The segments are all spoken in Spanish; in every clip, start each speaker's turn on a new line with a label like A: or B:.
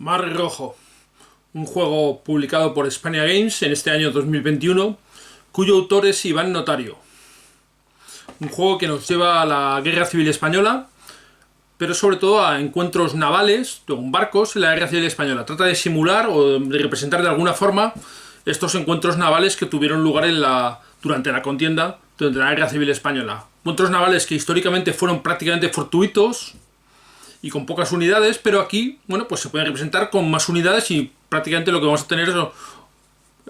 A: Mar Rojo, un juego publicado por Hispania Games en este año 2021, cuyo autor es Iván Notario. Un juego que nos lleva a la Guerra Civil Española, pero sobre todo a encuentros navales con barcos en la Guerra Civil Española. Trata de simular o de representar de alguna forma estos encuentros navales que tuvieron lugar durante la contienda, durante la Guerra Civil Española. Encuentros navales que históricamente fueron prácticamente fortuitos y con pocas unidades, pero aquí, bueno, pues se pueden representar con más unidades y prácticamente lo que vamos a tener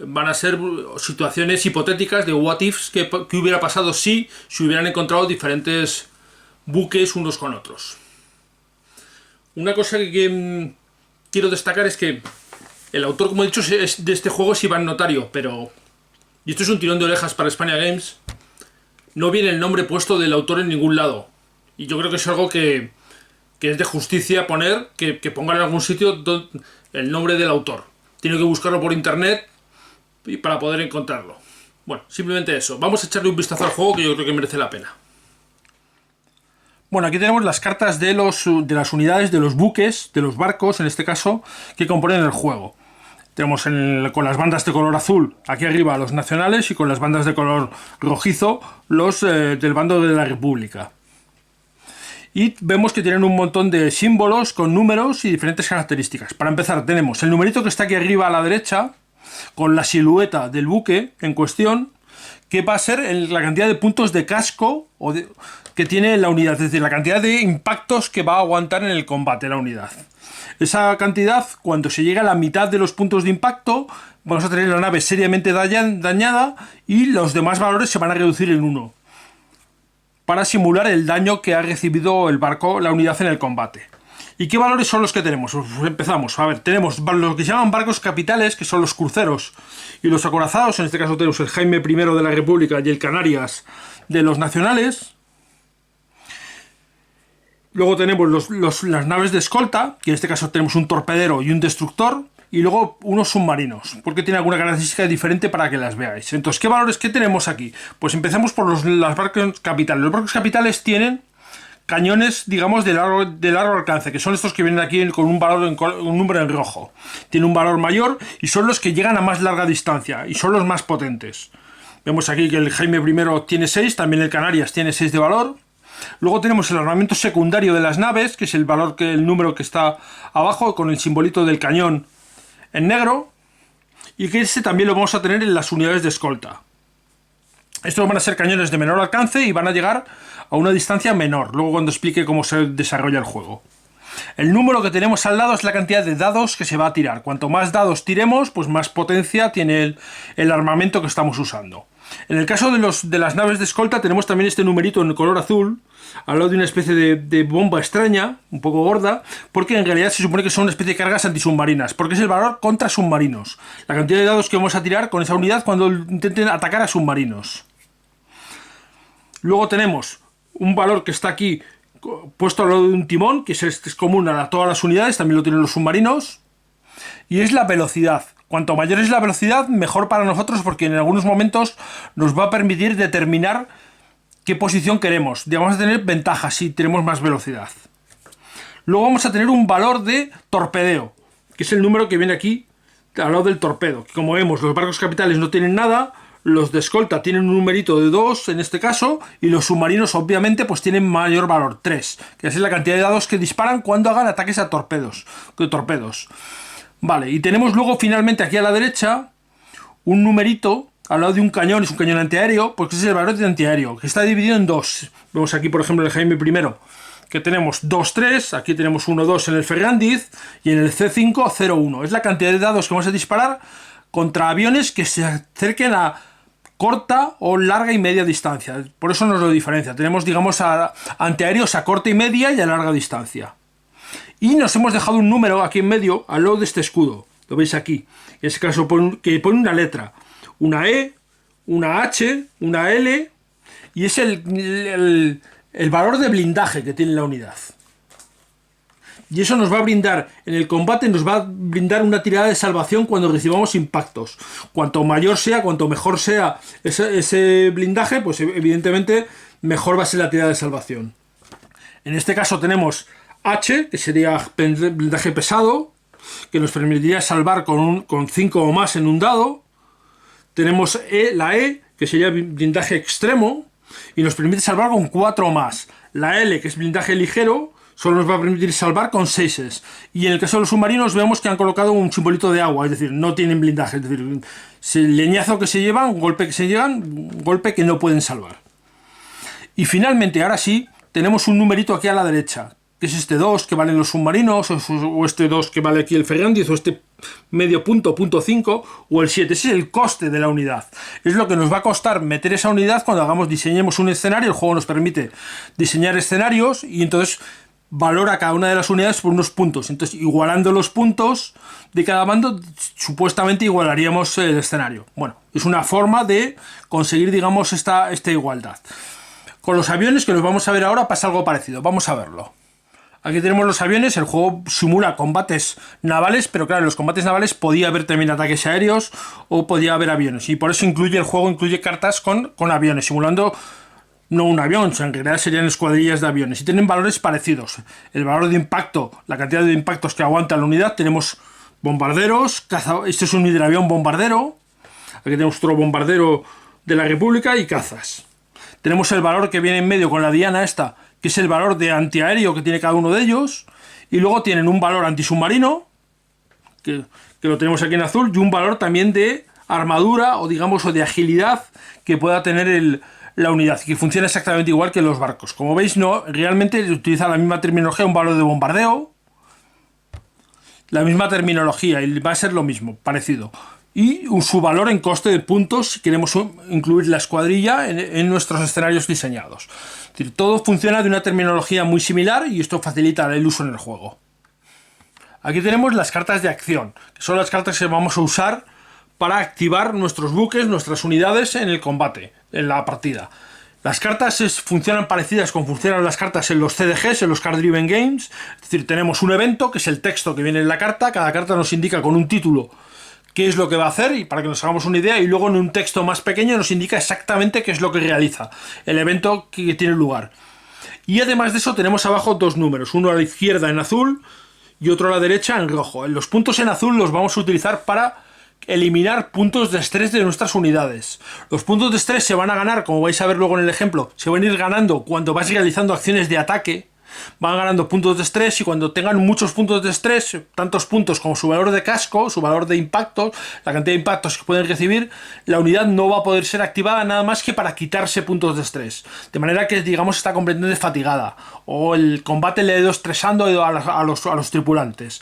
A: van a ser situaciones hipotéticas de what ifs, que hubiera pasado si se hubieran encontrado diferentes buques unos con otros. Una cosa que quiero destacar es que el autor, como he dicho, de este juego es Iván Notario, pero, y esto es un tirón de orejas para Hispania Games, no viene el nombre puesto del autor en ningún lado. Y yo creo que es algo que es de justicia poner, que pongan en algún sitio el nombre del autor. Tiene que buscarlo por internet para poder encontrarlo. Bueno, simplemente eso. Vamos a echarle un vistazo al juego, que yo creo que merece la pena. Bueno, aquí tenemos las cartas de las unidades, de los buques, de los barcos, en este caso, que componen el juego. Tenemos con las bandas de color azul aquí arriba los nacionales y con las bandas de color rojizo los del bando de la República. Y vemos que tienen un montón de símbolos con números y diferentes características. Para empezar, tenemos el numerito que está aquí arriba a la derecha, con la silueta del buque en cuestión, que va a ser la cantidad de puntos de casco que tiene la unidad, es decir, la cantidad de impactos que va a aguantar en el combate la unidad. Esa cantidad, cuando se llega a la mitad de los puntos de impacto, vamos a tener la nave seriamente dañada y los demás valores se van a reducir en 1. Para simular el daño que ha recibido el barco, la unidad en el combate. ¿Y qué valores son los que tenemos? Pues empezamos. A ver, tenemos lo que se llaman barcos capitales, que son los cruceros y los acorazados. En este caso tenemos el Jaime I de la República y el Canarias de los nacionales. Luego tenemos las naves de escolta, que en este caso tenemos un torpedero y un destructor. Y luego unos submarinos, porque tiene alguna característica diferente para que las veáis. Entonces, ¿qué valores que tenemos aquí? Pues empecemos por los barcos capitales. Los barcos capitales tienen cañones, digamos, de largo alcance, que son estos que vienen aquí con un valor, un número en rojo. Tiene un valor mayor y son los que llegan a más larga distancia y son los más potentes. Vemos aquí que el Jaime I tiene 6, también el Canarias tiene 6 de valor. Luego tenemos el armamento secundario de las naves, que es el número que está abajo con el simbolito del cañón en negro, y que ese también lo vamos a tener en las unidades de escolta. Estos van a ser cañones de menor alcance y van a llegar a una distancia menor, luego cuando explique cómo se desarrolla el juego. El número que tenemos al lado es la cantidad de dados que se va a tirar. Cuanto más dados tiremos, pues más potencia tiene el armamento que estamos usando. En el caso de las naves de escolta tenemos también este numerito en color azul, al lado de una especie de bomba extraña, un poco gorda, porque en realidad se supone que son una especie de cargas antisubmarinas, porque es el valor contra submarinos. La cantidad de dados que vamos a tirar con esa unidad cuando intenten atacar a submarinos. Luego tenemos un valor que está aquí puesto al lado de un timón, que es común a todas las unidades, también lo tienen los submarinos, y es la velocidad. Cuanto mayor es la velocidad, mejor para nosotros, porque en algunos momentos nos va a permitir determinar qué posición queremos. Vamos a tener ventajas si tenemos más velocidad. Luego vamos a tener un valor de torpedeo, que es el número que viene aquí al lado del torpedo. Como vemos, los barcos capitales no tienen nada, los de escolta tienen un numerito de 2 en este caso, y los submarinos obviamente pues tienen mayor valor, 3, que es la cantidad de dados que disparan cuando hagan ataques a torpedos. Vale, y tenemos luego finalmente aquí a la derecha un numerito al lado de un cañón, es un cañón antiaéreo, porque ese es el valor de antiaéreo, que está dividido en 2. Vemos aquí, por ejemplo, el Jaime I, que tenemos 2-3, aquí tenemos 1-2 en el Ferrandiz, y en el C5 0-1. Es la cantidad de dados que vamos a disparar contra aviones que se acerquen a corta o larga y media distancia. Por eso nos lo diferencia. Tenemos, digamos, antiaéreos a corta y media y a larga distancia. Y nos hemos dejado un número aquí en medio al lado de este escudo. Lo veis aquí. En ese caso que pone una letra. Una E, una H, una L. Y es el valor de blindaje que tiene la unidad. Y eso nos va a brindar, en el combate nos va a brindar una tirada de salvación cuando recibamos impactos. Cuanto mayor sea, cuanto mejor sea ese blindaje, pues evidentemente mejor va a ser la tirada de salvación. En este caso tenemos H, que sería blindaje pesado, que nos permitiría salvar con 5 o más en un dado. Tenemos la E, que sería blindaje extremo, y nos permite salvar con 4 o más. La L, que es blindaje ligero, solo nos va a permitir salvar con 6. Y en el caso de los submarinos vemos que han colocado un simbolito de agua, es decir, no tienen blindaje. Es decir, el leñazo que se llevan, un golpe que se llevan, un golpe que no pueden salvar. Y finalmente, ahora sí, tenemos un numerito aquí a la derecha, que es este 2 que valen los submarinos, o este 2 que vale aquí el Ferrandiz, o este medio punto, punto 5, o el 7. Ese es el coste de la unidad. Es lo que nos va a costar meter esa unidad cuando diseñemos un escenario. El juego nos permite diseñar escenarios y entonces valora cada una de las unidades por unos puntos. Entonces, igualando los puntos de cada bando, supuestamente igualaríamos el escenario. Bueno, es una forma de conseguir, digamos, esta igualdad. Con los aviones, que los vamos a ver ahora, pasa algo parecido. Vamos a verlo. Aquí tenemos los aviones. El juego simula combates navales, pero claro, en los combates navales podía haber también ataques aéreos o podía haber aviones. Y por eso el juego incluye cartas con aviones, simulando no un avión, en realidad serían escuadrillas de aviones. Y tienen valores parecidos. El valor de impacto, la cantidad de impactos que aguanta la unidad. Tenemos bombarderos, este es un hidroavión bombardero. Aquí tenemos otro bombardero de la República y cazas. Tenemos el valor que viene en medio con la diana esta, que es el valor de antiaéreo que tiene cada uno de ellos. Y luego tienen un valor antisubmarino, que lo tenemos aquí en azul, y un valor también de armadura o digamos o de agilidad que pueda tener la unidad, que funciona exactamente igual que los barcos. Como veis, no realmente utiliza la misma terminología, un valor de bombardeo, la misma terminología, y va a ser lo mismo, parecido. Y su valor en coste de puntos si queremos incluir la escuadrilla en nuestros escenarios diseñados. Es decir, todo funciona de una terminología muy similar y esto facilita el uso en el juego. Aquí tenemos las cartas de acción, que son las cartas que vamos a usar para activar nuestros buques, nuestras unidades en el combate, en la partida. Las cartas funcionan parecidas como funcionan las cartas en los CDGs, en los Card Driven Games. Es decir, tenemos un evento, que es el texto que viene en la carta. Cada carta nos indica con un título qué es lo que va a hacer y para que nos hagamos una idea, y luego en un texto más pequeño nos indica exactamente qué es lo que realiza, el evento que tiene lugar. Y además de eso tenemos abajo dos números, uno a la izquierda en azul y otro a la derecha en rojo. Los puntos en azul los vamos a utilizar para eliminar puntos de estrés de nuestras unidades. Los puntos de estrés se van a ganar, como vais a ver luego en el ejemplo, se van a ir ganando cuando vas realizando acciones de ataque. Van ganando puntos de estrés y cuando tengan muchos puntos de estrés, tantos puntos como su valor de casco, su valor de impactos, la cantidad de impactos que pueden recibir, la unidad no va a poder ser activada nada más que para quitarse puntos de estrés. De manera que, digamos, está completamente fatigada o el combate le ha ido estresando a los tripulantes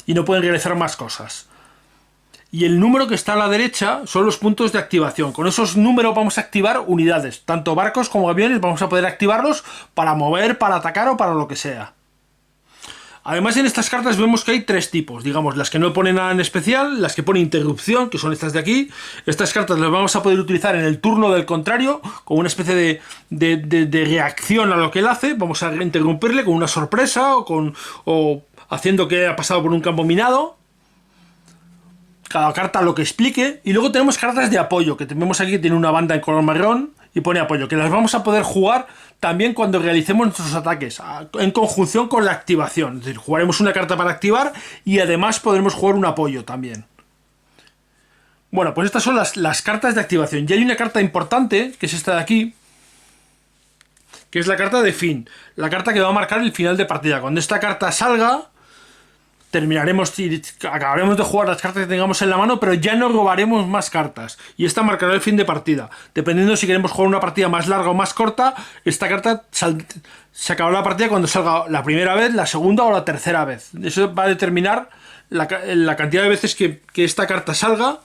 A: y no pueden realizar más cosas. Y el número que está a la derecha son los puntos de activación. Con esos números vamos a activar unidades. Tanto barcos como aviones vamos a poder activarlos para mover, para atacar o para lo que sea. Además, en estas cartas vemos que hay tres tipos. Digamos, las que no ponen nada en especial, las que ponen interrupción, que son estas de aquí. Estas cartas las vamos a poder utilizar en el turno del contrario, como una especie de reacción a lo que él hace. Vamos a interrumpirle con una sorpresa o haciendo que haya pasado por un campo minado. Cada carta lo que explique. Y luego tenemos cartas de apoyo, que tenemos aquí, que tiene una banda en color marrón y pone apoyo, que las vamos a poder jugar también cuando realicemos nuestros ataques, en conjunción con la activación. Es decir, jugaremos una carta para activar y además podremos jugar un apoyo también. Bueno, pues estas son las cartas de activación. Y hay una carta importante, que es esta de aquí, que es la carta de fin. La carta que va a marcar el final de partida. Cuando esta carta salga, acabaremos de jugar las cartas que tengamos en la mano, pero ya no robaremos más cartas. Y esta marcará el fin de partida. Dependiendo si queremos jugar una partida más larga o más corta, esta carta se acabará la partida cuando salga la primera vez, la segunda o la tercera vez. Eso va a determinar la cantidad de veces que esta carta salga,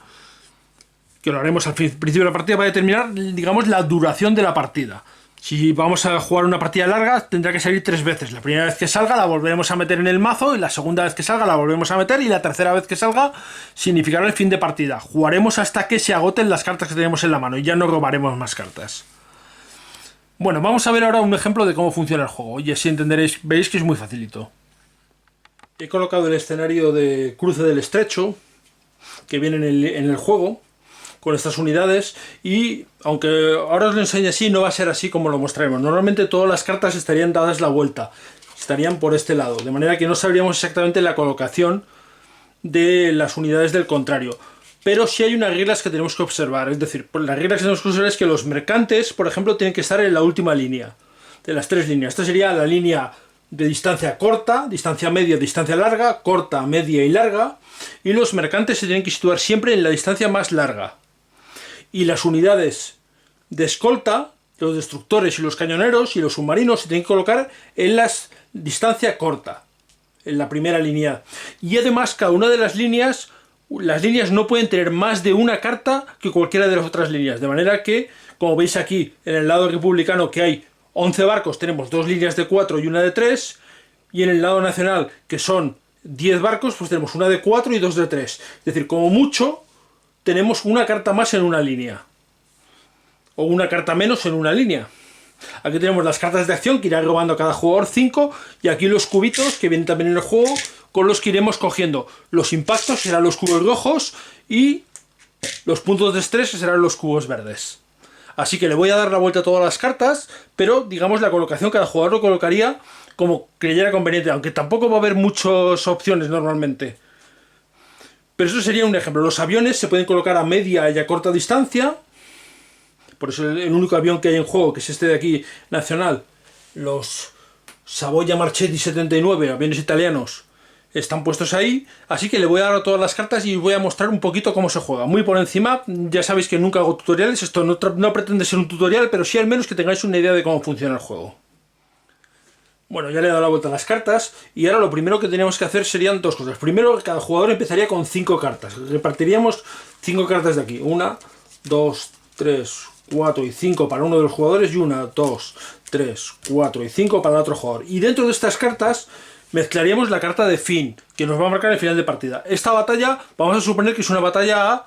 A: que lo haremos al principio de la partida, va a determinar, digamos, la duración de la partida. Si vamos a jugar una partida larga, tendrá que salir 3 veces. La primera vez que salga la volveremos a meter en el mazo, y la segunda vez que salga la volveremos a meter, y la tercera vez que salga significará el fin de partida. Jugaremos hasta que se agoten las cartas que tenemos en la mano y ya no robaremos más cartas. Bueno, vamos a ver ahora un ejemplo de cómo funciona el juego y así entenderéis, veréis que es muy facilito. He colocado el escenario de Cruce del Estrecho que viene en el juego, con estas unidades, y aunque ahora os lo enseñe así, no va a ser así como lo mostraremos. Normalmente todas las cartas estarían dadas la vuelta, estarían por este lado, de manera que no sabríamos exactamente la colocación de las unidades del contrario. Pero sí hay unas reglas que tenemos que observar. Es decir, las reglas que tenemos que observar es que los mercantes, por ejemplo, tienen que estar en la última línea de las 3 líneas. Esta sería la línea de distancia corta, distancia media, distancia larga, corta, media y larga. Y los mercantes se tienen que situar siempre en la distancia más larga. Y las unidades de escolta, los destructores y los cañoneros y los submarinos se tienen que colocar en la distancia corta, en la primera línea. Y además cada una de las líneas no pueden tener más de una carta que cualquiera de las otras líneas. De manera que, como veis aquí, en el lado republicano que hay 11 barcos, tenemos 2 líneas de 4 y una de 3. Y en el lado nacional, que son 10 barcos, pues tenemos una de 4 y 2 de 3. Es decir, como mucho, tenemos una carta más en una línea. O una carta menos en una línea. Aquí tenemos las cartas de acción que irá robando cada jugador 5. Y aquí los cubitos que vienen también en el juego, con los que iremos cogiendo. Los impactos serán los cubos rojos y los puntos de estrés serán los cubos verdes. Así que le voy a dar la vuelta a todas las cartas, pero digamos la colocación cada jugador lo colocaría como creyera conveniente, aunque tampoco va a haber muchas opciones normalmente. Pero eso sería un ejemplo. Los aviones se pueden colocar a media y a corta distancia. Por eso el único avión que hay en juego, que es este de aquí, nacional, los Savoia Marchetti 79, aviones italianos, están puestos ahí. Así que le voy a dar a todas las cartas y voy a mostrar un poquito cómo se juega. Muy por encima, ya sabéis que nunca hago tutoriales, esto no pretende ser un tutorial, pero sí al menos que tengáis una idea de cómo funciona el juego. Bueno, ya le he dado la vuelta a las cartas y ahora lo primero que tenemos que hacer serían 2 cosas. Primero, cada jugador empezaría con 5 cartas. Repartiríamos 5 cartas de aquí. 1, 2, 3, 4 y 5 para uno de los jugadores y 1, 2, 3, 4 y 5 para el otro jugador. Y dentro de estas cartas mezclaríamos la carta de fin, que nos va a marcar el final de partida. Esta batalla, vamos a suponer que es una batalla a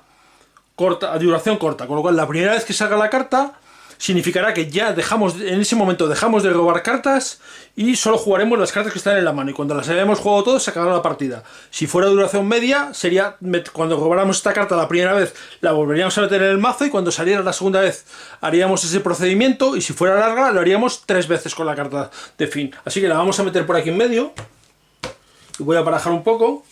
A: duración corta, con lo cual la primera vez que salga la carta significará que ya en ese momento dejamos de robar cartas y solo jugaremos las cartas que están en la mano, y cuando las hayamos jugado todas se acabará la partida. Si fuera duración media, sería cuando robáramos esta carta la primera vez la volveríamos a meter en el mazo, y cuando saliera la segunda vez haríamos ese procedimiento, y si fuera larga lo haríamos 3 veces con la carta de fin. Así que la vamos a meter por aquí en medio y voy a barajar un poco.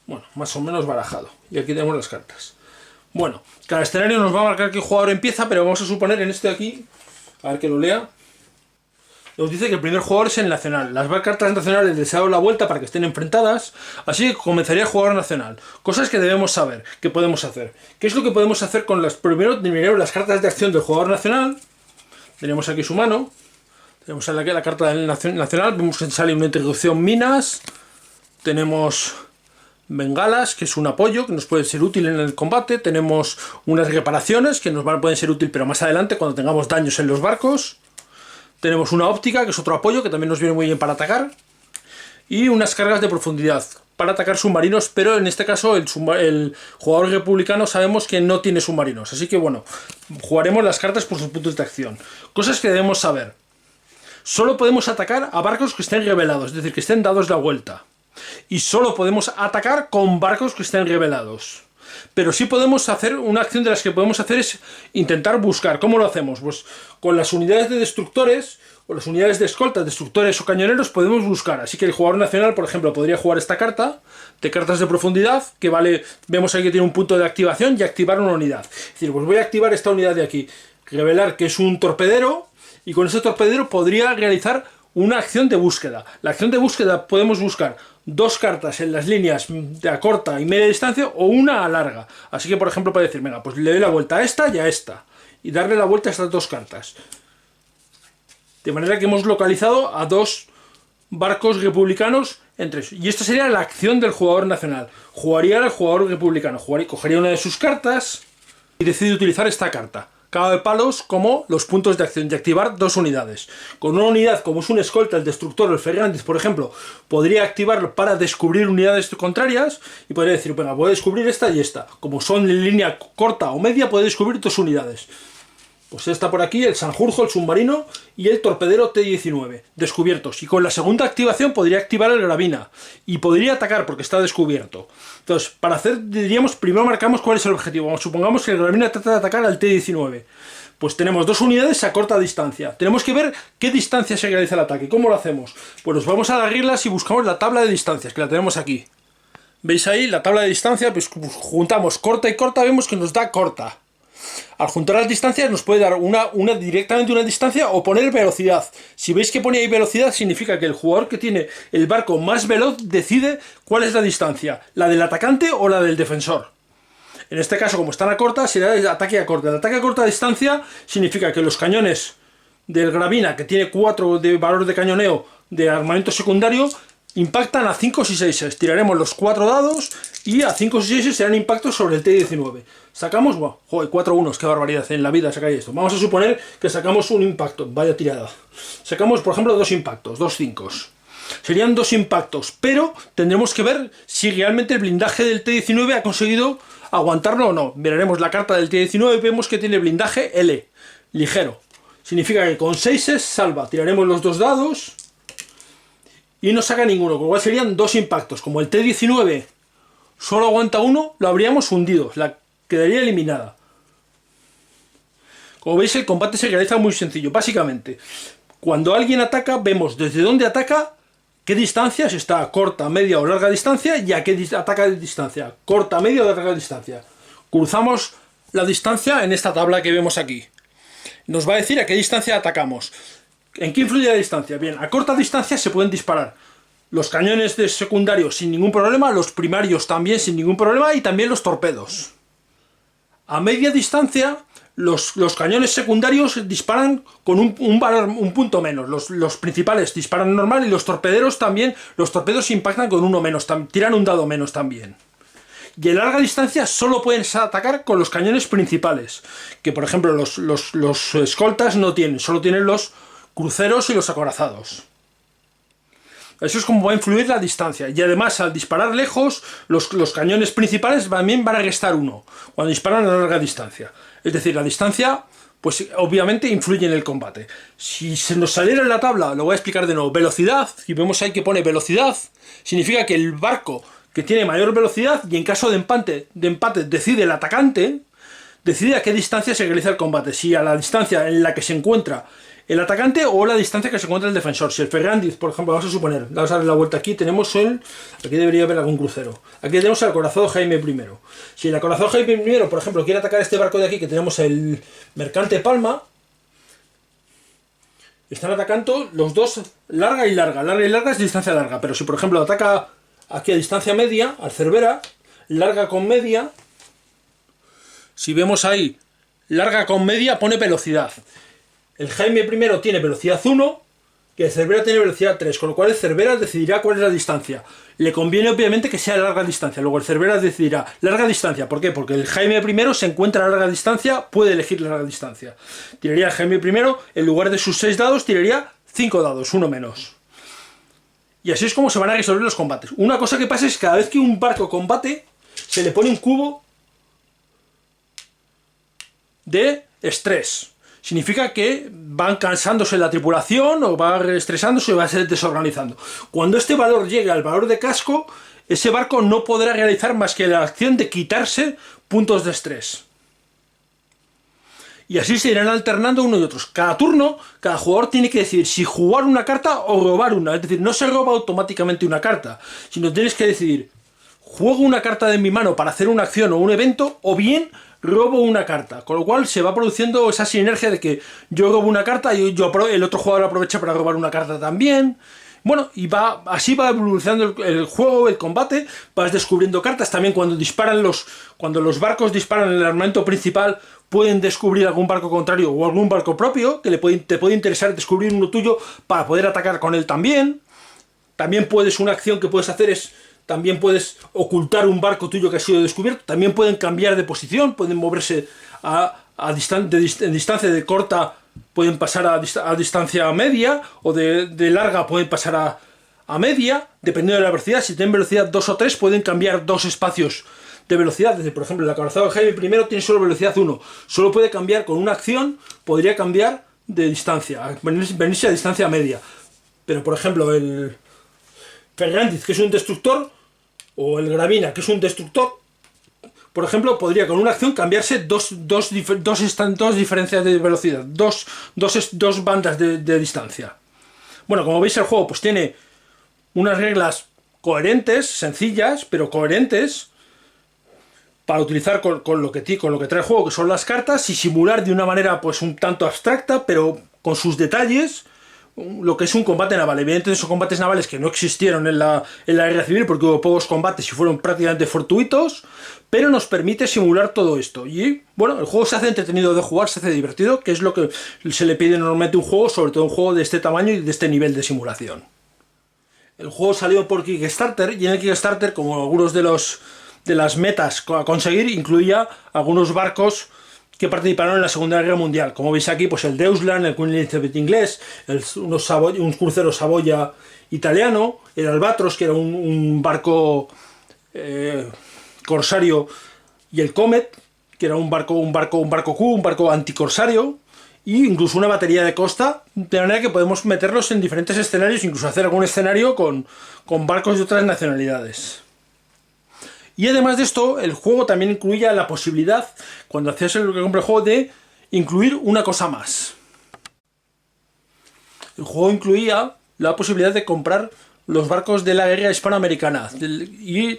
A: Bueno, más o menos barajado, y aquí tenemos las cartas. Bueno, cada escenario nos va a marcar qué jugador empieza, pero vamos a suponer en este de aquí, a ver que lo lea, nos dice que el primer jugador es el nacional. Las cartas nacionales les he dado la vuelta para que estén enfrentadas, así que comenzaría el jugador nacional. Cosas que debemos saber, que podemos hacer. ¿Qué es lo que podemos hacer con las... Primero miraremos las cartas de acción del jugador nacional. Tenemos aquí su mano. Tenemos aquí la carta del nacional, vemos que sale una introducción minas. Tenemos bengalas, que es un apoyo que nos puede ser útil en el combate. Tenemos unas reparaciones que pueden ser útil, pero más adelante cuando tengamos daños en los barcos. Tenemos una óptica, que es otro apoyo que también nos viene muy bien para atacar. Y unas cargas de profundidad para atacar submarinos, pero en este caso el jugador republicano sabemos que no tiene submarinos. Así que bueno, jugaremos las cartas por sus puntos de acción. Cosas que debemos saber. Solo podemos atacar a barcos que estén revelados, es decir, que estén dados la vuelta. Y solo podemos atacar con barcos que estén revelados. Pero sí podemos hacer, una acción de las que podemos hacer es intentar buscar. ¿Cómo lo hacemos? Pues con las unidades de destructores o las unidades de escolta, destructores o cañoneros podemos buscar. Así que el jugador nacional, por ejemplo, podría jugar esta carta de cartas de profundidad, que vale, vemos aquí que tiene un punto de activación, y activar una unidad. Es decir, pues voy a activar esta unidad de aquí, revelar que es un torpedero, y con ese torpedero podría realizar una acción de búsqueda. La acción de búsqueda podemos buscar 2 cartas en las líneas de a corta y media distancia o una a larga. Así que, por ejemplo, para decir, venga, pues le doy la vuelta a esta y a esta, y darle la vuelta a estas 2 cartas. De manera que hemos localizado a 2 barcos republicanos entre ellos. Y esta sería la acción del jugador nacional. Jugaría el jugador republicano, cogería una de sus cartas y decide utilizar esta carta. Cago de palos como los puntos de acción, de activar 2 unidades. Con una unidad como es un escolta, el destructor o el Ferrantis, por ejemplo, podría activarlo para descubrir unidades contrarias y podría decir, venga, voy a descubrir esta y esta. Como son en línea corta o media, puede descubrir 2 unidades. Pues está por aquí el Sanjurjo, el submarino y el torpedero T-19 descubiertos. Y con la segunda activación podría activar el Gravina y podría atacar porque está descubierto. Entonces, para hacer, diríamos, primero marcamos cuál es el objetivo. Supongamos que el Gravina trata de atacar al T-19. Pues tenemos 2 unidades a corta distancia. Tenemos que ver qué distancia se realiza el ataque. ¿Cómo lo hacemos? Pues nos vamos a las reglas y buscamos la tabla de distancias, que la tenemos aquí. ¿Veis ahí? La tabla de distancia, pues juntamos corta y corta, vemos que nos da corta. Al juntar las distancias nos puede dar directamente una distancia o poner velocidad. Si veis que pone ahí velocidad, significa que el jugador que tiene el barco más veloz decide cuál es la distancia, la del atacante o la del defensor. En este caso, como están a corta, será el ataque a corta. El ataque a corta distancia significa que los cañones del Gravina, que tiene 4 de valor de cañoneo de armamento secundario, impactan a 5 y 6. Tiraremos los 4 dados y a 5 y 6 serán impactos sobre el T-19. Sacamos, bueno, joder, 4 unos, qué barbaridad, en la vida sacáis esto. Vamos a suponer que sacamos un impacto, vaya tirada. Sacamos, por ejemplo, 2 impactos, 2 5. Serían 2 impactos, pero tendremos que ver si realmente el blindaje del T-19 ha conseguido aguantarlo o no. Miraremos la carta del T-19 y vemos que tiene blindaje L, ligero. Significa que con 6 salva. Tiraremos los 2 dados y no saca ninguno, con lo cual serían 2 impactos. Como el T-19 solo aguanta 1, lo habríamos hundido, la quedaría eliminada. Como veis, el combate se realiza muy sencillo. Básicamente, cuando alguien ataca, vemos desde dónde ataca, qué distancia, si está a corta, media o larga distancia, y a qué ataca de distancia, corta, media o larga distancia. Cruzamos la distancia en esta tabla que vemos aquí. Nos va a decir a qué distancia atacamos. ¿En qué influye la distancia? Bien, a corta distancia se pueden disparar los cañones de secundario sin ningún problema, los primarios también sin ningún problema y también los torpedos. A media distancia, los cañones secundarios disparan con un valor, un punto menos. Los principales disparan normal y los torpederos también. Los torpedos impactan con uno menos, tiran un dado menos también. Y en larga distancia solo pueden atacar con los cañones principales, que por ejemplo los escoltas no tienen, solo tienen los cruceros y los acorazados. Eso es como va a influir la distancia. Y además, al disparar lejos, los cañones principales también van a restar 1 cuando disparan a larga distancia. Es decir, la distancia, pues obviamente influye en el combate. Si se nos saliera en la tabla, lo voy a explicar de nuevo, velocidad, y vemos ahí que pone velocidad, significa que el barco que tiene mayor velocidad, y en caso de empate decide el atacante, decide a qué distancia se realiza el combate. Si a la distancia en la que se encuentra el atacante o la distancia que se encuentra el defensor. Si el Ferrandiz, por ejemplo, vamos a suponer, vamos a darle la vuelta aquí, tenemos aquí debería haber algún crucero. Aquí tenemos el acorazado Jaime I. Si el acorazado Jaime I, por ejemplo, quiere atacar este barco de aquí, que tenemos el Mercante Palma, están atacando los dos larga y larga. Larga y larga es distancia larga, pero si por ejemplo ataca aquí a distancia media, al Cervera, larga con media, si vemos ahí, larga con media pone velocidad. El Jaime I tiene velocidad 1 y el Cervera tiene velocidad 3, con lo cual el Cervera decidirá cuál es la distancia. Le conviene obviamente que sea larga distancia, luego el Cervera decidirá larga distancia. ¿Por qué? Porque el Jaime I se encuentra a larga distancia, puede elegir la larga distancia. Tiraría el Jaime I, en lugar de sus 6 dados, tiraría 5 dados, uno menos. Y así es como se van a resolver los combates. Una cosa que pasa es que cada vez que un barco combate, se le pone un cubo de estrés. Significa que van cansándose la tripulación o va estresándose o va a ser desorganizando. Cuando este valor llegue al valor de casco, ese barco no podrá realizar más que la acción de quitarse puntos de estrés. Y así se irán alternando uno y otros. Cada turno, cada jugador tiene que decidir si jugar una carta o robar una. Es decir, no se roba automáticamente una carta, sino tienes que decidir, ¿juego una carta de mi mano para hacer una acción o un evento? O bien robo una carta, con lo cual se va produciendo esa sinergia de que yo robo una carta y el otro jugador aprovecha para robar una carta también. Bueno, y así va evolucionando el juego, el combate, vas descubriendo cartas. También cuando los barcos disparan en el armamento principal, pueden descubrir algún barco contrario o algún barco propio, que te puede interesar descubrir uno tuyo para poder atacar con él también. También una acción que puedes hacer es, también puedes ocultar un barco tuyo que ha sido descubierto. También pueden cambiar de posición, pueden moverse en distancia de corta, pueden pasar a distancia media, o de larga pueden pasar a media, dependiendo de la velocidad. Si tienen velocidad 2 o 3, pueden cambiar 2 espacios de velocidad. Desde, por ejemplo, el acorazado de Jaime I tiene solo velocidad 1. Solo puede cambiar con una acción, podría cambiar de distancia, venirse a distancia media. Pero, por ejemplo, el Fernández, que es un destructor, o el Gravina, que es un destructor, Por ejemplo, podría con una acción cambiarse dos diferencias de velocidad, dos bandas de distancia. Bueno, como veis el juego pues tiene unas reglas coherentes, sencillas, pero coherentes, para utilizar con lo que trae el juego, que son las cartas, y simular de una manera pues un tanto abstracta, pero con sus detalles, lo que es un combate naval. Evidentemente son combates navales que no existieron en la guerra civil porque hubo pocos combates y fueron prácticamente fortuitos, pero nos permite simular todo esto. Y bueno, el juego se hace entretenido de jugar, se hace divertido, que es lo que se le pide normalmente a un juego, sobre todo un juego de este tamaño y de este nivel de simulación. El juego salió por Kickstarter, y en el Kickstarter, como algunos de las metas a conseguir, incluía algunos barcos que participaron en la Segunda Guerra Mundial. Como veis aquí, pues el Deutschland, el Queen Elizabeth inglés, un crucero Saboya italiano, el Albatros, que era un barco corsario, y el Comet, que era un barco Q, un barco anticorsario, e incluso una batería de costa, de manera que podemos meterlos en diferentes escenarios, incluso hacer algún escenario con barcos de otras nacionalidades. Y además de esto, el juego también incluía la posibilidad, cuando hacías el juego, de incluir una cosa más. El juego incluía la posibilidad de comprar los barcos de la guerra hispanoamericana y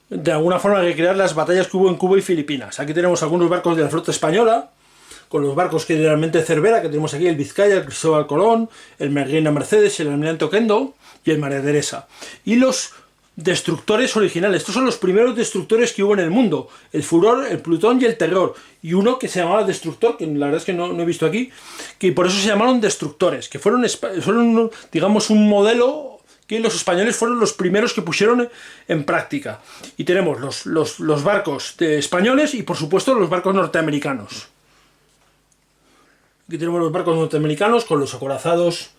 A: de alguna forma recrear las batallas que hubo en Cuba y Filipinas. Aquí tenemos algunos barcos de la flota española, con los barcos que realmente Cervera, que tenemos aquí el Vizcaya, el Cristóbal Colón, el Reina Mercedes, el Almirante Oquendo y el María Teresa. Y los destructores originales. Estos son los primeros destructores que hubo en el mundo. El Furor, el Plutón y el Terror. Y uno que se llamaba Destructor, que la verdad es que no he visto aquí, que por eso se llamaron destructores, que fueron digamos, un modelo que los españoles fueron los primeros que pusieron en práctica. Y tenemos los barcos españoles y por supuesto los barcos norteamericanos. Aquí tenemos los barcos norteamericanos con los acorazados,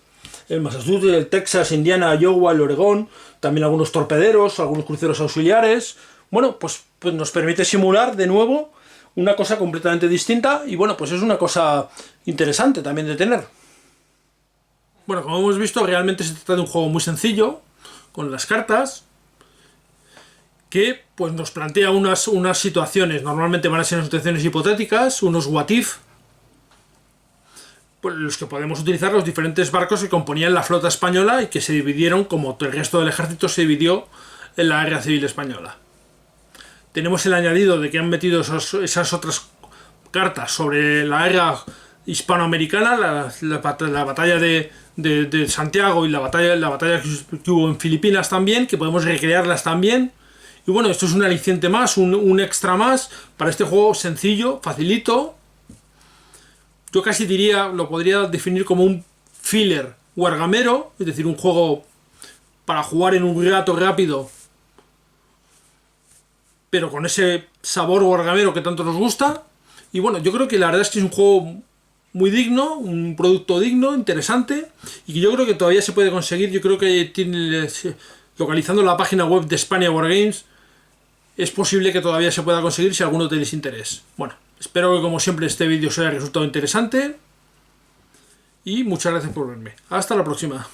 A: el Massachusetts, el Texas, Indiana, Iowa, el Oregón, también algunos torpederos, algunos cruceros auxiliares. Bueno, pues nos permite simular de nuevo una cosa completamente distinta y bueno, pues es una cosa interesante también de tener. Bueno, como hemos visto, realmente se trata de un juego muy sencillo, con las cartas, que pues nos plantea unas situaciones, normalmente van a ser situaciones hipotéticas, unos what if, por los que podemos utilizar los diferentes barcos que componían la flota española y que se dividieron, como el resto del ejército se dividió en la Guerra Civil Española. Tenemos el añadido de que han metido esas otras cartas sobre la guerra hispanoamericana, la batalla de Santiago y la batalla que hubo en Filipinas también, que podemos recrearlas también. Y bueno, esto es un aliciente más, un extra más para este juego sencillo, facilito. Yo casi lo podría definir como un filler wargamero, es decir, un juego para jugar en un rato rápido, pero con ese sabor wargamero que tanto nos gusta. Y bueno, yo creo que la verdad es que es un juego muy digno, un producto digno, interesante, y que yo creo que todavía se puede conseguir. Yo creo que localizando la página web de Spania Wargames, es posible que todavía se pueda conseguir si alguno tenéis interés. Bueno, espero que como siempre este vídeo os haya resultado interesante y muchas gracias por verme. Hasta la próxima.